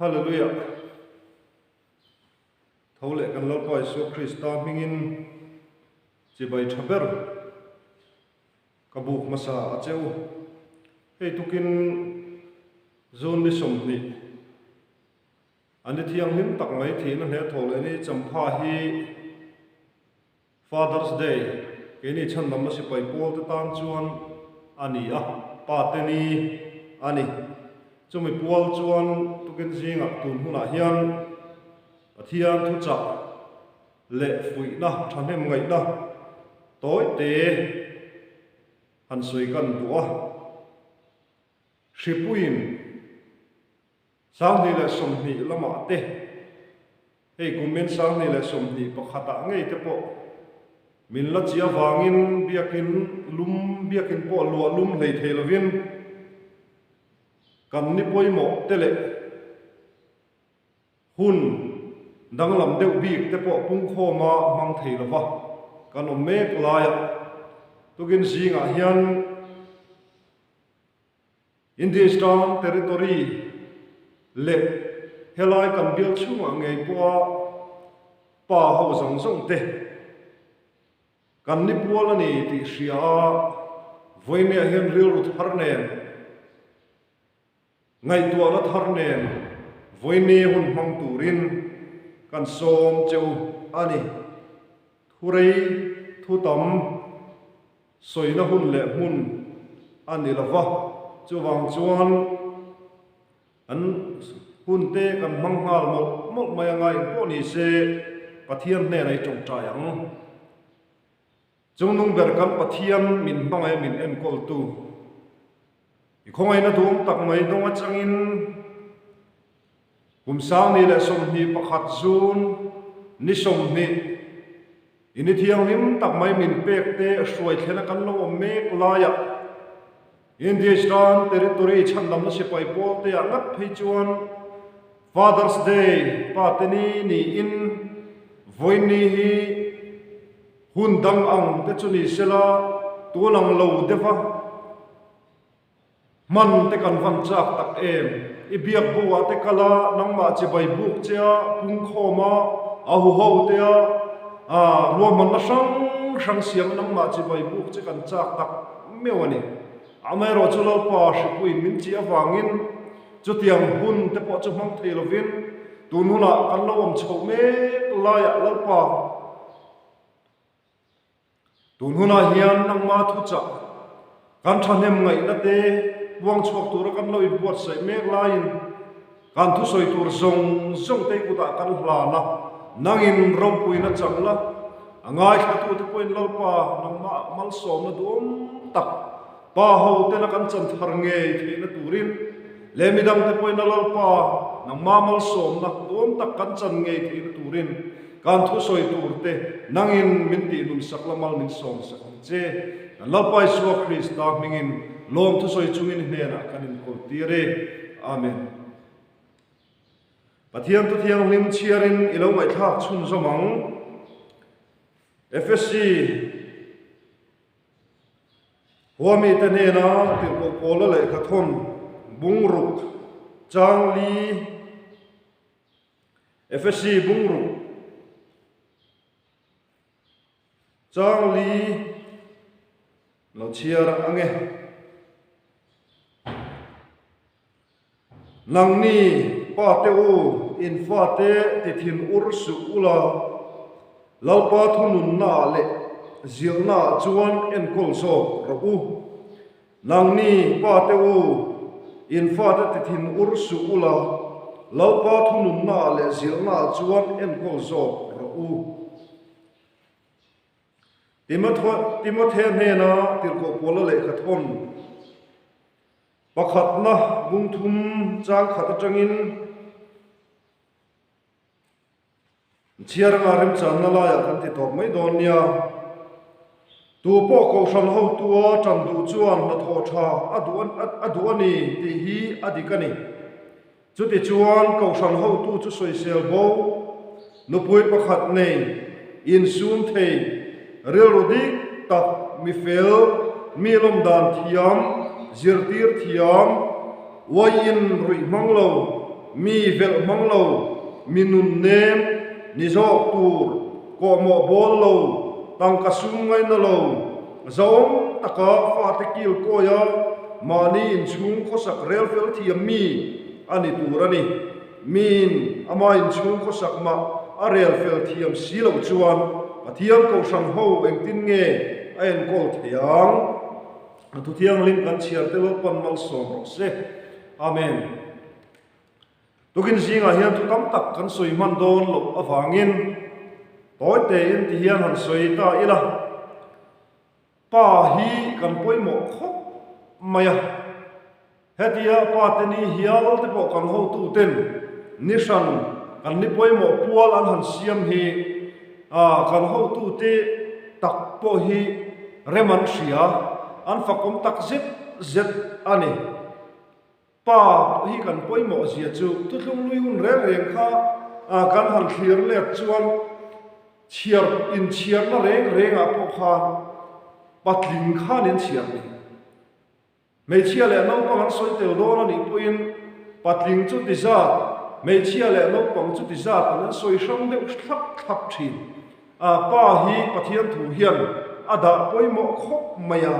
Hallelujah. Thâu lệ kan lal pai so Krista mingin chi bai thaber kabuk masa acheu hei tukin zone ni som ni ani thiang lim tak mai thina he thole ni champha hi Father's Day ke ni chan nam si pai pol te tan chuan ani a pa te ni ani chumi pol chuan tukin zinga tun huna hian pathian thu cha le fui na thanem ngai na tối te han soi kan tua shipuin sang ni le som ni lama te hei kumen sang ni le som ni pakhata ngei te po min la chia wangin biakin po lua lum lei thelovin kan ni poimo tele hun dang lam deuh bik te po pung khoma mang theilova kan om mek laya tugin singa hian Indian territory le helai kan bil chunga ngei po pa ho zong zong te kan ni pual ani ti hria voine hian ril rut harnen ngai tua la tharnen voine hun mang turin kan som cheu ani thurei thu tam soina hun le mun ani lova chuwang chuan an hun te kan manghal mol mai ngai po ni se pathian ne nei chong trayang chungnung ber kan pathian min mangai min en kol tu i khongai na dum tak mai dong achangin kumsang ni le som ni pakhat zun ni som ni ini thiang lim tak mai min pek te hruai thlena kan lo mek laya Indian territory chandam na sipai pol te angat phei chuan Father's Day pateni ni in voini hi hundang ang te chuni sela tulang lo dewa man te kan van chak tak em i biak buwa te kala nang ma che bai buk chia pung khoma a hu ho te a ruam man na sang siam nang ma che bai buk che kan chak tak mewani amai ro chulal pa shipui min chi awangin chutiang hun te po chu mang theilovin tununa kan lo om chho me laya lalpa tununa hian nang ma thu cha kan thanem ngai na te buang chok tur kan lo i buat sai mek lain kan thu soi tur zong te ku ta kan hla na nangin ro pui na changla angai khatu te poin lalpa nang ma mal som na dum tak pa ho te na kan chan thar nge the na turin le midang te poin na lalpa nang ma mal som na dum tak kan chan nge the na turin kan thu soi tur te nangin min ti num saklamal min som sak che lalpa iswa Krista mingin lom thu soi chungin hne na kanin ko tire amen pathian tu thiang lim chiarin ilo ngai thak chun zomang FSC Huami tane na tirko pola le khathon bungruk changli FSC bungruk changli lo chiar ange nangni pa te u in fa te tithin ursu ula lalpa thunun na le zilna chuan en kol so ro nangni pa te u in fa te tithin ursu ula lalpa thunun na le zilna chuan en kol so ro Timothy ne na tirko pola le khathon pakhat na bungthum chang khat atangin chiar nga rem chan na la ya kan ti tok mai don nia tu po ko san ho tua chan du chuan na tho tha aduani ti hi adikani chuti chuan ko san ho tu chu soi sel bo no pui pakhat nei in sun thei rel rodik tak mi fel mi lom dan thiam zirtir thiam wayin rui manglo mi vel mang lo minun nem ni jok tur ko mo bol lo tang ka sum ngai na lo zong taka fa te kil ko ya mani in chung ko sak rel fel thi mi ani turani min ama in chung ko sak ma a rel fel thiam silo chuan pathiam ko sang ho eng tin nge en kol thiang tu thiang lim kan chiar te lo pan mal som ro se amen tukin zinga hian tu tam tak kan soi man don lo awangin toy te in ti hian han soi ta ila pa hi kan poimo khop maya hetia pa te ni hial te po kan ho tu ten nishan kan ni poimo pual an han siam hi kan ho tu te tak po hi reman sia an fakom tak zet ani pa hi kan poimo zia chu tu tlung lui un reng kha kan han thlir le chuan chiar na reng a po khan patling khan in chiar ni mei chia le no pang soi tel do na ni puin patling chu ti za mei chia le no pang chu ti za an soi sang de thap thin pa hi pathian thu hian ada poimo khop maya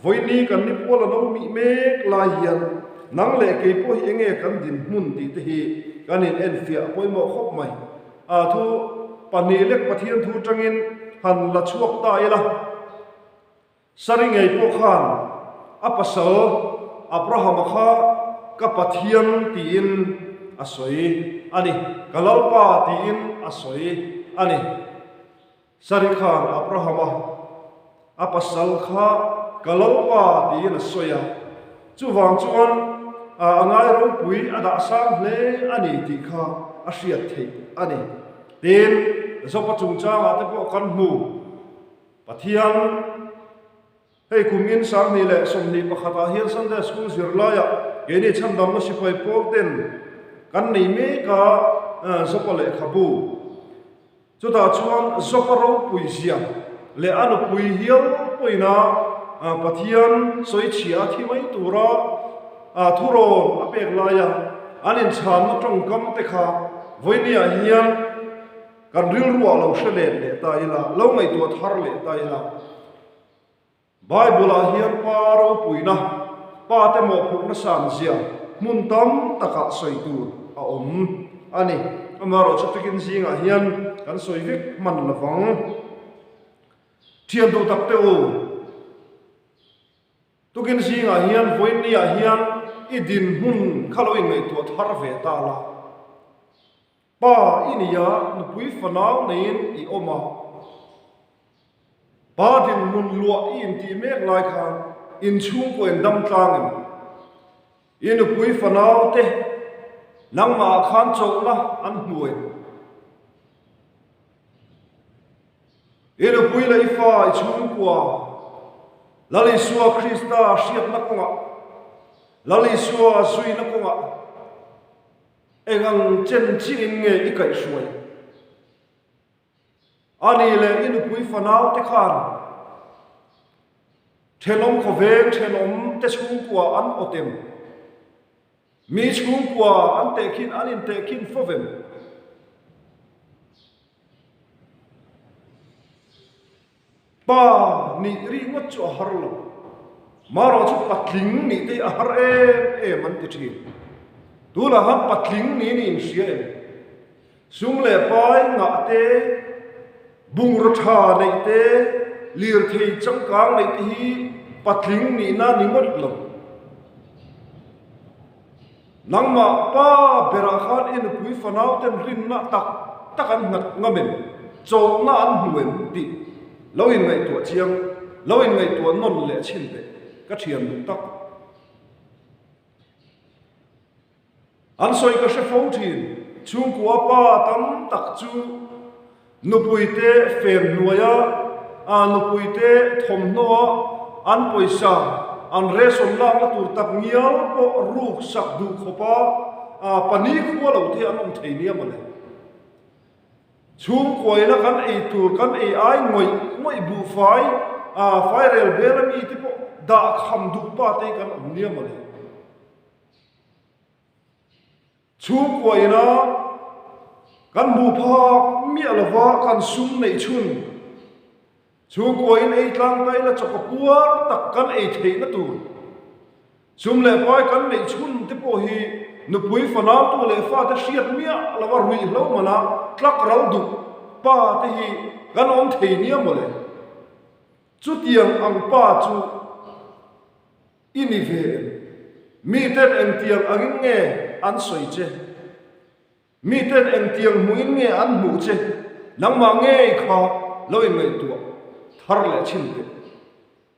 voini kan ni pola no mi me la hian nang le ke po hi enge kan din mun ti te hi kan in en fia poimo khop mai thu pani lek pathian thu tangin han la chuak ta ila saringei po khan apasal abraham kha ka pathian ti in asoi ani kalalpa ti in asoi ani sari khan abraham apasal kha kalalpa ti in asoya chuwang chuan angai ro pui ada sang hle ani ti kha asiat thei ani ten zopa chungchang ate po kan mu pathian hei kumin sang ni le som ni pakhata hian Sunday school zirlaya geni chandam na sipai polten kan nei me ka zopa le khabu chuta chuan zopa ro pui zia le anu pui hial poina pathian soi chia thi mai tura thuron apek laya anin chan na tong kam te kha voinia hian kan ril ruwa lo shele le ta ila lo ngai tu thar le ta ila Bible hian paro puina pa te mo phuk na san zia mun tam taka soi tu a ani amaro chatukin zinga hian kan soi vek man lawang thian du tak te o tukin zinga hian voinia hian idin hun khaloi ngai tu thar ve ta la pa inia nupui fanau nein I oma Badin mun lua in ti mek lai khan in chung ko en dam tlang in pui fanau te nang ma khan chok na an hnuai in pui lai fa chung kwa lali suwa Krista siat na konga lali suwa sui na konga engang chen ching nge ikai suai ani le in pui fanau te khan thelom khove thelom te chung kwa an otem mi chung kwa an te khin anin te khin fovem pa ni ri ngot chu harlo maro chu patling ni te har man ti thi tu la han patling ni in sia sung le pai nga te bung ro tha nei te lir thei changkang nei te hi patling ni na ningot lo nangma pa bera khan in pui fanau ten rin na tak takan ngat ngamen chong na an hnuem ti loin ngai tu chiang loin ngai tu non le chin te ka thiam du tak an soi ka she phone thin chung kwa pa tam tak chu nupuite fem nuaya nupuite thom no an poisa an reson la la tur tak ngial po ruk sak du khopa pani khwa lo the anom theini amale chung koina kan ei tur kan ei ai ngoi bu fai rel belami ti po da kham du pa te kan omni amale chú của ina kan bu phak mi alwa kan sum nei chun chú của in ei tlang tai la chok puar tak kan ei thei na tu sum le pai kan nei chun te po hi nu pui fana tu le fa ta shiat mia lawa rui lo mana tlak ral du pa te hi kan om thei nia mole chu tiang ang pa chu ini ve mi ten ang tiang angin nge an soi che mi ten ang tiang muin nge an mu che nang ma nge kha loi ngai tu thar le chin te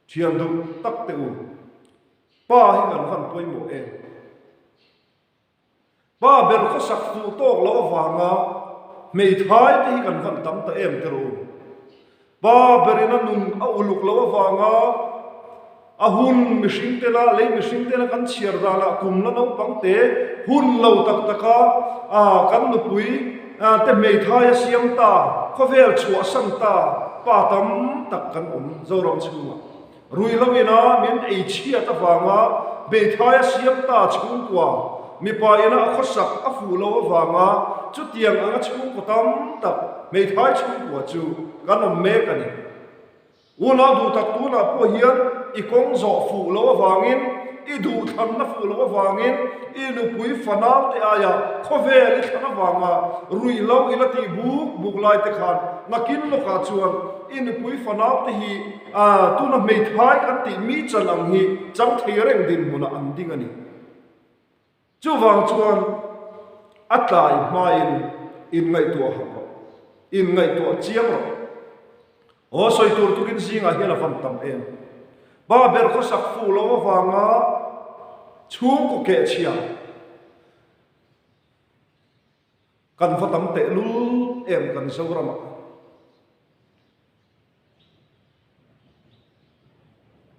thian du tak te u pa hi kan van poi mo e ba ber ko sak tu tok lo wanga mei thai te hi kan van tam ta em te ro ba berina nun a uluk lo wanga a hun mishing te la le mishing te la kan chiar da la kum la no pang te hun lo tak taka a kan nu pui te mei thai a siam ta kho vel chua san ta pa tam tak kan zo rom chuma rui lo ina min ei chia ta wanga mei thai a siam ta chung kwa mi pa ina a khosak a fu lo wanga chu tiang anga chung ko tam tak mei thai chung kwa chu kan om me kan ni una du tak tu na po hian i kong zo fu lo wangin i du than na fu lo wangin i nu pui fanau te aya kho ve li thana wanga rui lo ila ti buk lai te khan nakin lo ka chuan i nu pui fanau te hi tu na mei thai kan ti mi chalang hi chang thei reng din muna an ding ani chu wang chuan atlai main in ngai tu ha in ngai tu chiang ro o soi tur tukin zinga hian a fan tam em ba ber ko sak fu lo wanga chung ko ke chia kan fa tam te lu em kan saurama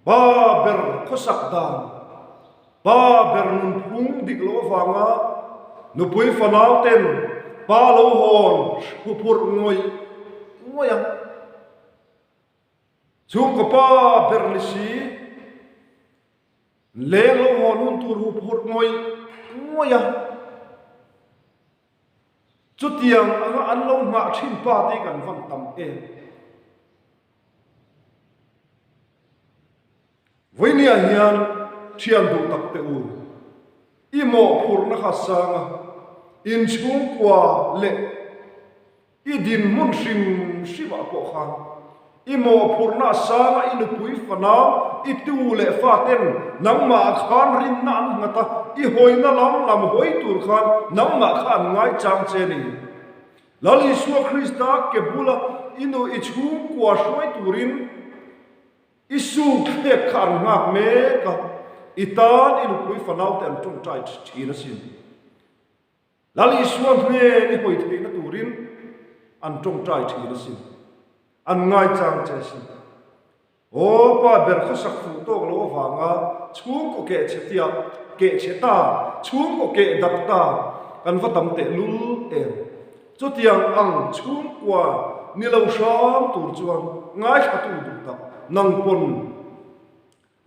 ba ber ko sak dan ba ber nun phung dik lo wanga nu pui fanau ten pa lo hon hu pur ngoi ngoya chung ko pa berlisi le lo honun tur hu phur ngoi ngoya chu tiang anga an lo ma thin pa te kan van tam e voinia hian thian du tak te u i mo phur na kha sanga in chung kwa le i din mun sim siwa po khan imo purna sanga inu pui fana itu le faten nangma khan rin na an ngata I hoina lam hoi tur khan nangma khan ngai chang che ni lali suwa Krista ke bula inu ichu kwa shoi turin isu khe khan ngak me ka itan inu pui fana ten tung tai thina sin lali suwa me ni hoi thina turin an tung tai thina sin an ngai chang che sin o pa ber kho sak fu to lo wanga chung ko ke chetia ke cheta chung ko ke dak ta kan va tam te lul em chu tiang ang chung kwa ni lo sham tur chuan ngai kha tu du ta nang pon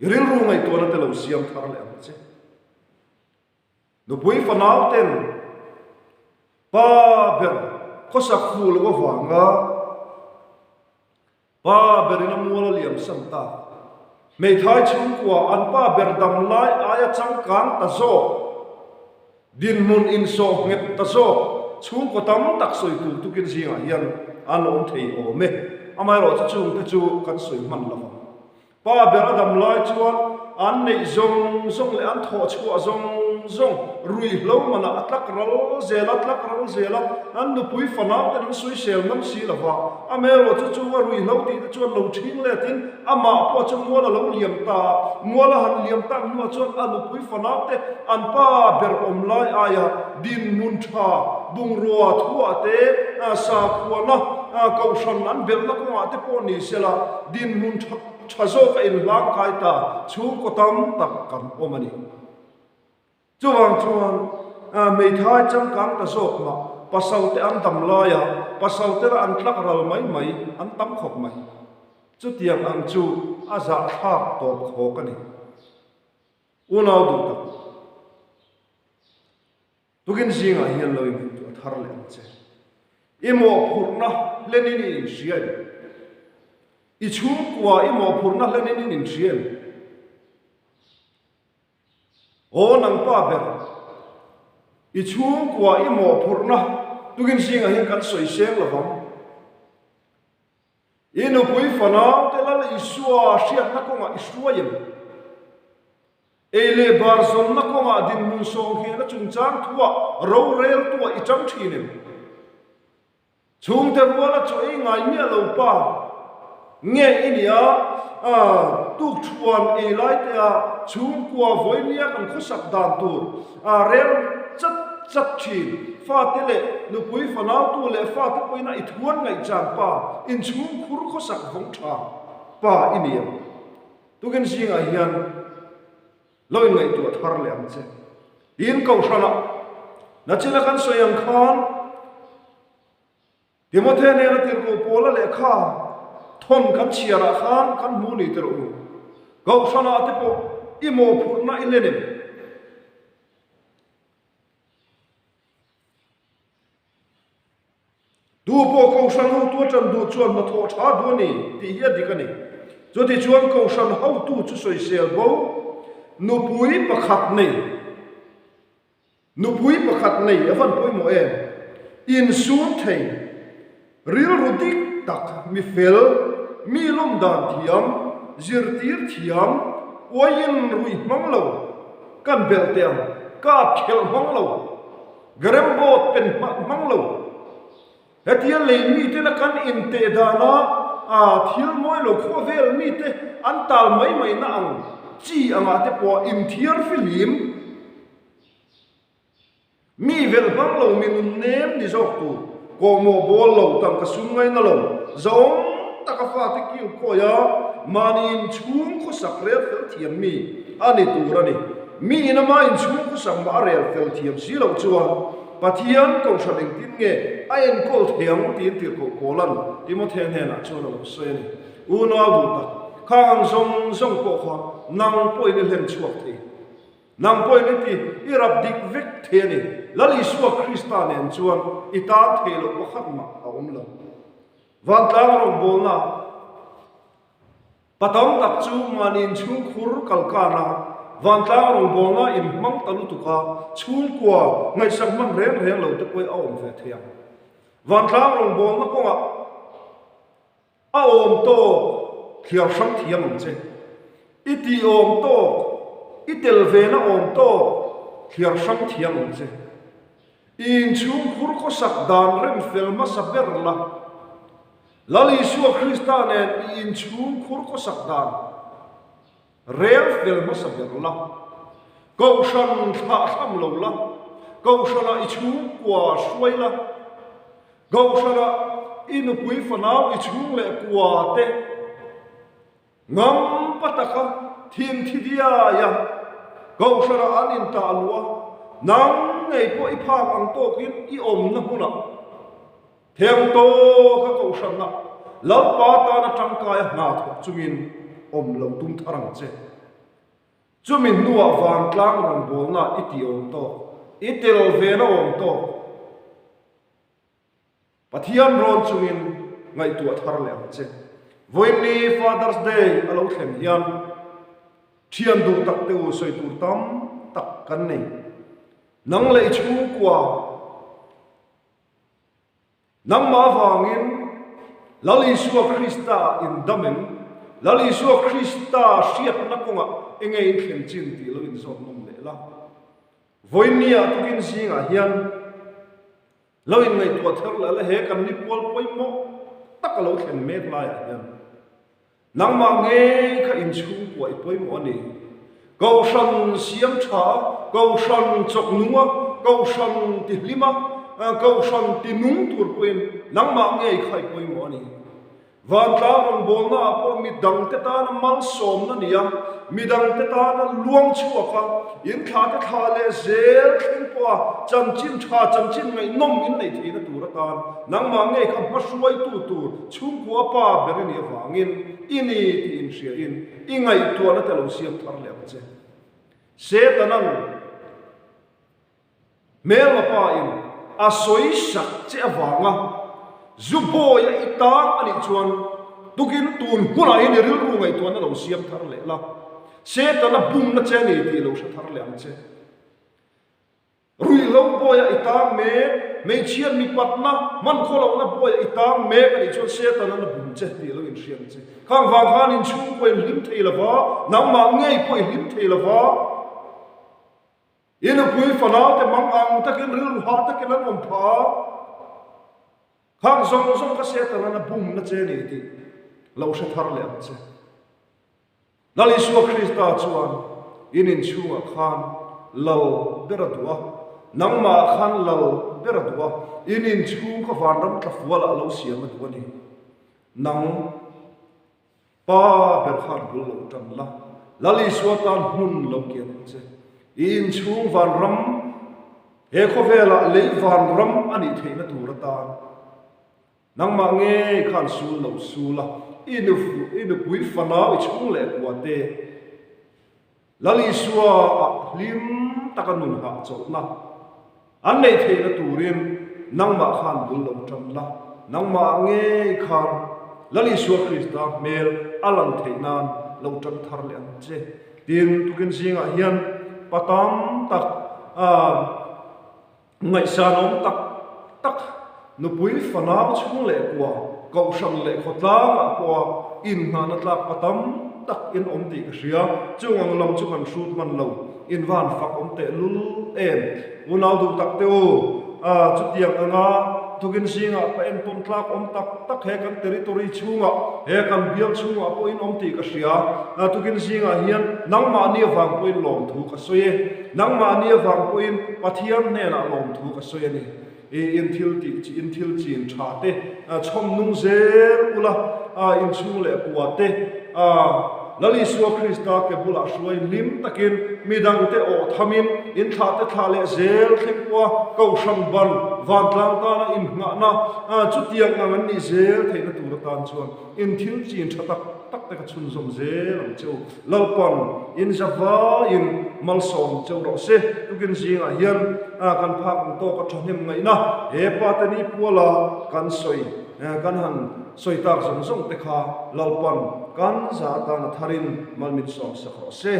ril ru ngai to na te lo siam thar le am che no bui fa nau ten pa ber kho sak fu lo wanga pa berina muala liam santa mei thai chung kwa an pa berdam lai aya chang kang ta zo din mun in so nget ta zo chung ko tam tak soi tu tukin zinga hian an om thei o me amai ro chung te chu kan soi man la pa beradam lai chuan an nei zong le an tho chu zong rui lo mana atlak ral zela an nu pui fana ten sui sel nam si la wa amero chu rui lo ti chu lo thing le tin ama po chu mo la lo liam ta mo la han liam ta nu chu an nu pui fana te an pa ber om lai aya din mun tha bung ro thua te sa khuana kau shan an ber la ko ate po ni sela din mun chazo ka in lang kai ta chu ko tam tak kan omani chuang mei thai chang kang ta sok ma pasau te an dam la ya pasau te an tlak ral mai an tam khop mai chu tiang ang chu a za thak to kho ka ni unau du ta tukin zinga hian lo in tu thar le che imo phurna lenin in sian I chung kwa imo phurna lenin in sian o nang pa ber I chung kwa imo phurna tukin zinga hian kan soi seng lavam inu pui fanau te la isua siat na ko nga isua yem ele barzon na ko nga din mun song he na chung chang thua ro rel tua I chang thinem chung te wala choi ngai mi lo pa nge inia tu chuan e lai te a chung kwa voi nia kan khosak dan tur rel chat chat chin fa te le nu pui fanau tu le fa te pui na I thuan ngai chan pa in chung khur khosak vong tha pa inia tu gen singa hian loi ngai tu thar le am che in ko shana na chila kan soyang khan Timothy ne na tir ko pola le kha thon kan chiara khan kan mu ni ter u ko shana ate po imo phurna ilenem du po ko shan ho tu chan du chuan na tho tha du ni ti hi dikani cho ti chuan ko shan ho tu chu soi sel bo nu pui pakhat nei avan pui mo em in sun thei ril rudik tak mi fel mi lom dan thiam zir tir thiam oin rui manglo kan bel tem ka khel manglo garem bot pen manglo hetia le mi te na kan in te dana thil moi lo kho vel mi te an tal mai na ang chi anga te po in thiar filim mi vel banglo min nem ni jok tu ko mo bol lo tam ka sum ngai na lo zong taka fa te ki ko ya manin chung ko sakret fel thiam mi ani turani mi ina ma in chung ko sam ma rel fel thiam si lo chuan pathian ko shaling tin nge ayen ko thiam tin tir ko kolan Timothy ne na chuan lo se ni u no du ta khang zong ko kha nang poi ni len chuak thi nang poi ni ti irap dik vek the ni lali suwa Christian en chuan ita thelo ko khatma aum lo van tlang ro bolna patong tak chu manin chung khur kalkana van tlang ro bolna in mang talu tuka chung kwa ngai sak man reng lo te poi aum ve thiam van tlang ro bolna ko nga aum to khiar sang thiam che iti om to itel ve na om to khiar sang thiam che in chung khur ko sak dan rem fel ma saber la lali suwa Christian en in chung khur ko sak dan rel fel ma saber la ko shan tha sam lo la ko shana I chung kwa shwai la ko shana inu pui fanau I chung le kwa te ngam pataka thin thidia ya ko shana anin ta alwa nang nei po I phang ang to kin I om na huna theng to ka ko shanna lo pa ta na tangka ya na tho chumin om lo tum tharang che chumin nuwa van tlang rang bol na iti om to itel ve na om to pathian ron chumin ngai tu thar le che voini Father's Day alo thlem hian thian du tak te u soi tur tam tak kan nei nang le chu kwa nang ma wangin lali suwa Krista in damen lali suwa Krista siat na konga engei in khem chin ti lo in zot nom le la voinia tukin singa hian lo in ngai tu thar la he kan ni pol poi mo tak lo khem me la ya hian nang ma nge kha in chu kwa I poi mo ni go shan siam tha go shan chok nunga go shan ti lima go shan ti nung tur puin nang ma nge khai poi mo ni van tla ron bol na po mi dang te ta na mal som na nia mi dang te ta na luang chua kha in kha te kha le zel khin po cham chin ngai nom in nei thi na tur ta nang ma nge kha ma suai tu chung kwa pa ber ni wangin ini ti in sia in ingai tu na te lo siam thar le che se tanan mel ma pa in a soi sak che awanga zubo ya itang ani chuan tukin tun hula in ril ru ngai tuan lo siam thar le la se ta na bum na che ni ti lo sa thar le ang che rui lo boya itang me chian mi patna man kholo na boya itang me ani chuan se ta na bum che ti lo in siam che khang wang khan in chung ko in lim thei la wa nang ma ngei po in lim thei la wa ina pui fanau te mang ang takin ril ha takin an om pha khang zong zong ka se ta na bum na che ni ti lo sa thar le ang che nali suwa Krista chuan inin chunga khan lo beradua nangma khan lo beradua inin chung ka van ram tla fuala lo siam tu ni nang pa ber khan bul lo tam la lali suwa tan hun lo kian che in chung van ram he kho vela le van ram ani theina tur ta nangma nge khan sul lo sula inu pui fana i chung le kwate lali suwa lim takanun ha chotna an nei theina turin nangma khan bul lo tamla nangma nge khan lali suwa Krista mel alang theinan lo tam thar le an che tin tukin singa hian patam tak ngai sanom tak nu pui fana chung le kwa câu sang lệ khót lá mà qua in hà nát lạc patam tak in om ti ka ria chung ang lam chung an shoot man lo in van fak om te lul em unau du tak te o chu tiang anga tukin singa pa en ton tlak om tak he kan territory chunga he kan bial chunga po in om ti ka ria tukin singa hian nangma ni wang po in lom thu ka soye nangma ni wang po in pathian ne na lom thu ka soye ni in thil chin tha te chom nung zer ula in chung le kuate lali suwa Krista ke bula suai lim takin midang te o thamin in tha te tha le zel thing kwa kau sham ban van tlang ta na in nga na chu tiang ngan ni zel theina tur tan chuan in thil chin tha tak te ka chun zom zel ang cheu lalpan in java in malsom cheu ro se tukin jinga hian kan phak to ka thanem ngai na he patani puala kan soi kan han soi tak zong zong te kha lalpan kan za ta na tharin malmit som sa kho se